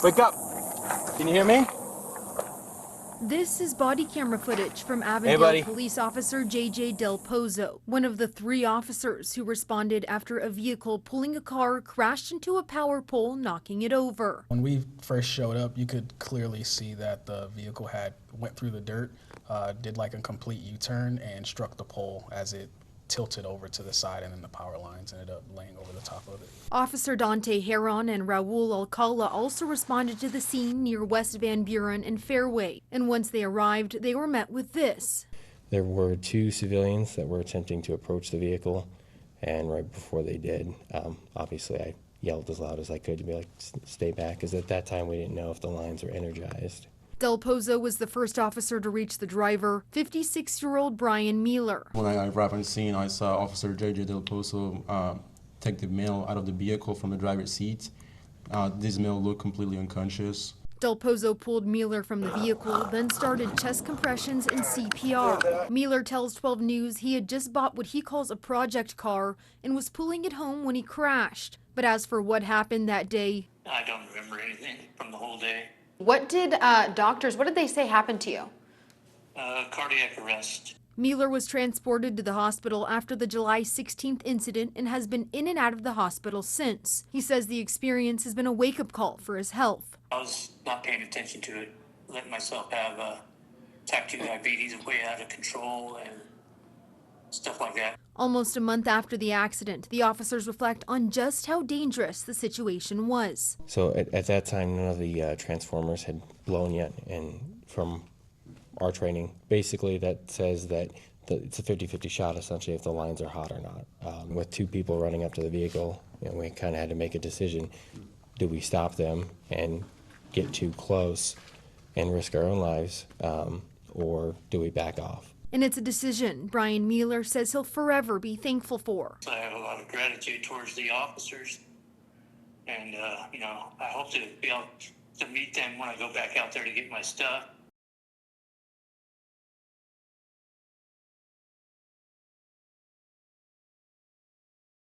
Wake up! Can you hear me? This is body camera footage from Hey, Avondale buddy. police officer J.J. Del Pozo, one of the 3 officers who responded after a vehicle pulling a car crashed into a power pole, knocking it over. When we first showed up, you could clearly see that the vehicle went through the dirt, did like a complete U-turn and struck the pole as it tilted over to the side, and then the power lines ended up laying over the top of it. Officer Dante Heron and Raul Alcala also responded to the scene near West Van Buren and Fairway, and once they arrived, they were met with this. There were 2 civilians that were attempting to approach the vehicle, and right before they did, obviously I yelled as loud as I could to be like, stay back, because at that time we didn't know if the lines were energized. Del Pozo was the first officer to reach the driver, 56-year-old Brian Mueller. When I arrived on scene, I saw Officer J.J. Del Pozo take the male out of the vehicle from the driver's seat. This male looked completely unconscious. Del Pozo pulled Mueller from the vehicle, then started chest compressions and CPR. Mueller tells 12 News he had just bought what he calls a project car and was pulling it home when he crashed. But as for what happened that day, I don't remember anything from the whole day. What did what did they say happened to you? Cardiac arrest. Mueller was transported to the hospital after the July 16th incident and has been in and out of the hospital since. He says the experience has been a wake-up call for his health. I was not paying attention to it, letting myself have type 2 diabetes way out of control and stuff like that. Almost a month after the accident, the officers reflect on just how dangerous the situation was. So at that time, none of the transformers had blown yet, and from our training, basically that says that it's a 50-50 shot essentially if the lines are hot or not. With 2 people running up to the vehicle, we kind of had to make a decision. Do we stop them and get too close and risk our own lives, or do we back off? And it's a decision Brian Mueller says he'll forever be thankful for. So I have a lot of gratitude towards the officers, and I hope to be able to meet them when I go back out there to get my stuff.